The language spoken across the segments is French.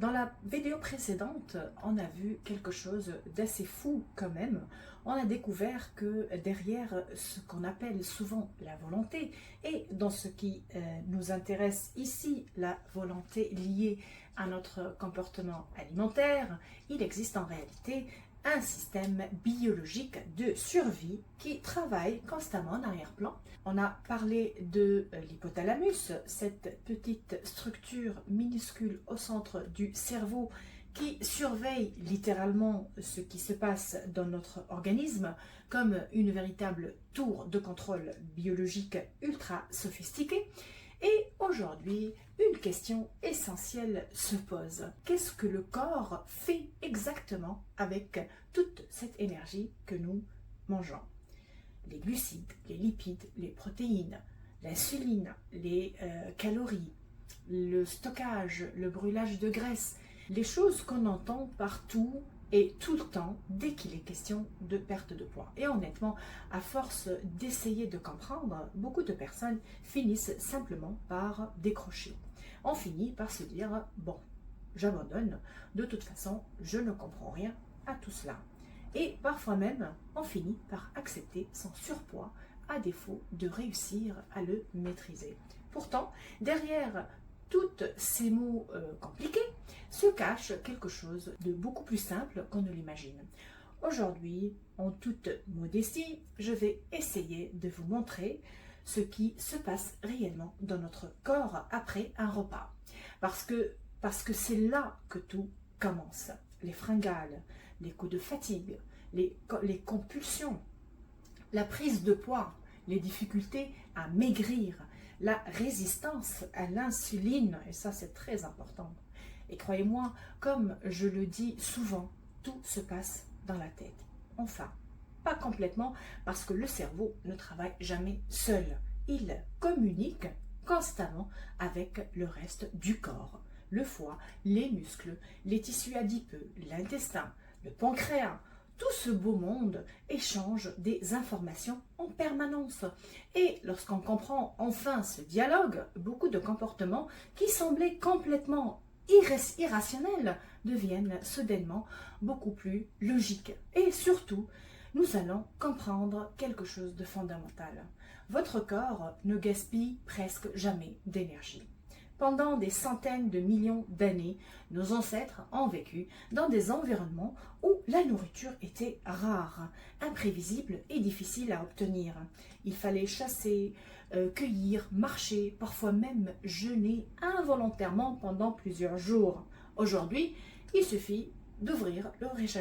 Dans la vidéo précédente, on a vu quelque chose d'assez fou quand même. On a découvert que derrière ce qu'on appelle souvent la volonté, et dans ce qui nous intéresse ici, la volonté liée à notre comportement alimentaire, il existe en réalité un système biologique de survie qui travaille constamment en arrière-plan. On a parlé de l'hypothalamus, cette petite structure minuscule au centre du cerveau qui surveille littéralement ce qui se passe dans notre organisme comme une véritable tour de contrôle biologique ultra sophistiquée. Et aujourd'hui, une question essentielle se pose. Qu'est-ce que le corps fait exactement avec toute cette énergie que nous mangeons? Les glucides, les lipides, les protéines, l'insuline, les calories, le stockage, le brûlage de graisse, les choses qu'on entend partout et tout le temps dès qu'il est question de perte de poids. Et honnêtement, à force d'essayer de comprendre, beaucoup de personnes finissent simplement par décrocher. On finit par se dire, bon, j'abandonne, de toute façon, je ne comprends rien à tout cela. Et parfois même, on finit par accepter son surpoids à défaut de réussir à le maîtriser. Pourtant, derrière tous ces mots compliqués se cache quelque chose de beaucoup plus simple qu'on ne l'imagine. Aujourd'hui, en toute modestie, je vais essayer de vous montrer ce qui se passe réellement dans notre corps après un repas. Parce que c'est là que tout commence. Les fringales, les coups de fatigue, les compulsions, la prise de poids, les difficultés à maigrir, la résistance à l'insuline, et ça c'est très important. Et croyez-moi, comme je le dis souvent, tout se passe dans la tête. Enfin, pas complètement, parce que le cerveau ne travaille jamais seul. Il communique constamment avec le reste du corps. Le foie, les muscles, les tissus adipeux, l'intestin, le pancréas, tout ce beau monde échange des informations en permanence. Et lorsqu'on comprend enfin ce dialogue, beaucoup de comportements qui semblaient complètement irrationnels deviennent soudainement beaucoup plus logiques. Et surtout, nous allons comprendre quelque chose de fondamental. Votre corps ne gaspille presque jamais d'énergie. Pendant des centaines de millions d'années, nos ancêtres ont vécu dans des environnements où la nourriture était rare, imprévisible et difficile à obtenir. Il fallait chasser, cueillir, marcher, parfois même jeûner involontairement pendant plusieurs jours. Aujourd'hui, il suffit d'ouvrir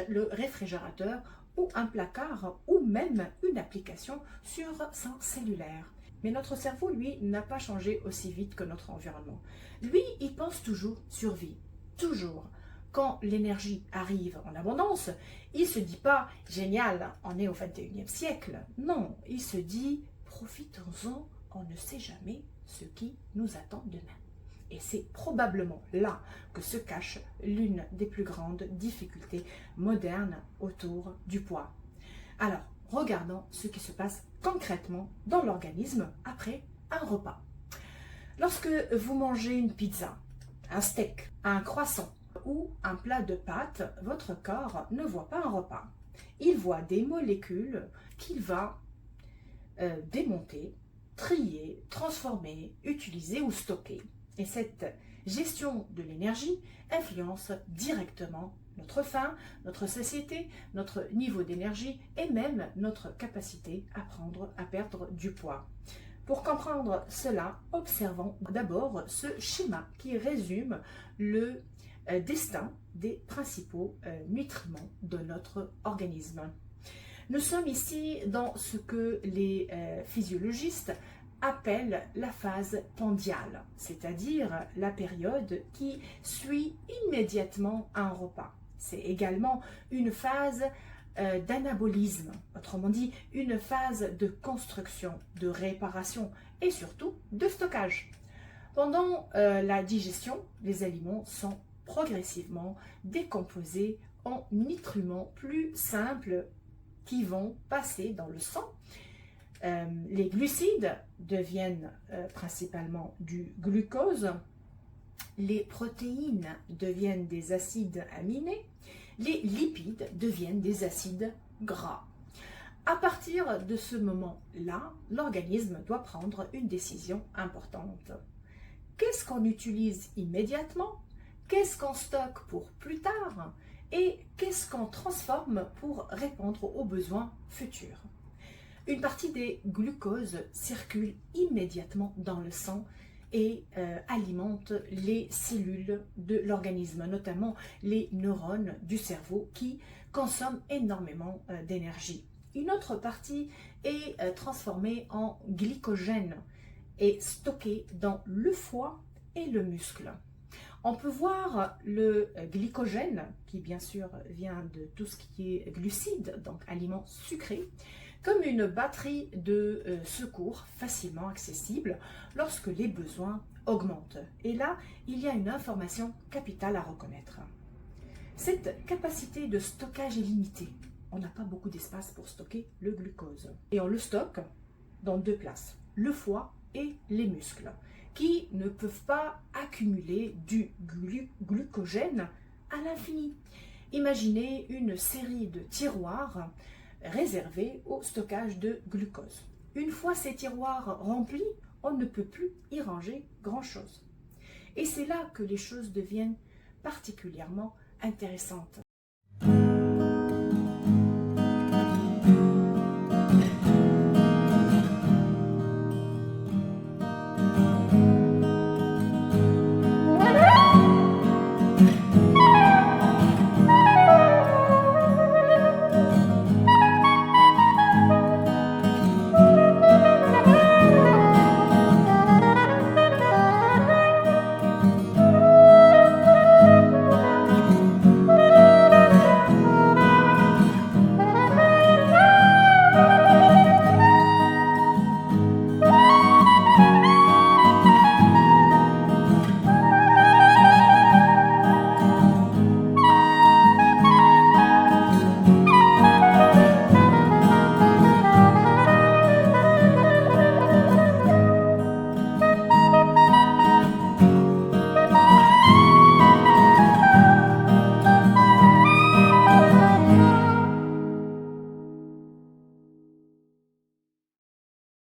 le réfrigérateur ou un placard ou même une application sur son cellulaire. Mais notre cerveau, lui, n'a pas changé aussi vite que notre environnement. Lui, il pense toujours survie, toujours. Quand l'énergie arrive en abondance, il ne se dit pas « génial, on est au 21e siècle ». Non, il se dit « profitons-en, on ne sait jamais ce qui nous attend demain ». Et c'est probablement là que se cache l'une des plus grandes difficultés modernes autour du poids. Alors, regardons ce qui se passe concrètement dans l'organisme après un repas. Lorsque vous mangez une pizza, un steak, un croissant ou un plat de pâtes, votre corps ne voit pas un repas. Il voit des molécules qu'il va démonter, trier, transformer, utiliser ou stocker. Et cette gestion de l'énergie influence directement notre faim, notre satiété, notre niveau d'énergie et même notre capacité à perdre du poids. Pour comprendre cela, observons d'abord ce schéma qui résume le destin des principaux nutriments de notre organisme. Nous sommes ici dans ce que les physiologistes appellent la phase pendiale, c'est-à-dire la période qui suit immédiatement un repas. C'est également une phase d'anabolisme, autrement dit une phase de construction, de réparation et surtout de stockage. Pendant la digestion, les aliments sont progressivement décomposés en nutriments plus simples qui vont passer dans le sang. Les glucides deviennent principalement du glucose les protéines deviennent des acides aminés, les lipides deviennent des acides gras. À partir de ce moment-là, l'organisme doit prendre une décision importante. Qu'est-ce qu'on utilise immédiatement? Qu'est-ce qu'on stocke pour plus tard? Et qu'est-ce qu'on transforme pour répondre aux besoins futurs? Une partie des glucoses circule immédiatement dans le sang et alimente les cellules de l'organisme, notamment les neurones du cerveau qui consomment énormément d'énergie. Une autre partie est transformée en glycogène et stockée dans le foie et le muscle. On peut voir le glycogène, qui bien sûr vient de tout ce qui est glucides, donc aliments sucrés, comme une batterie de secours facilement accessible lorsque les besoins augmentent. Et là, il y a une information capitale à reconnaître. Cette capacité de stockage est limitée. On n'a pas beaucoup d'espace pour stocker le glucose. Et on le stocke dans deux places, le foie et les muscles, qui ne peuvent pas accumuler du glucogène à l'infini. Imaginez une série de tiroirs réservés au stockage de glucose. Une fois ces tiroirs remplis, on ne peut plus y ranger grand-chose. Et c'est là que les choses deviennent particulièrement intéressantes.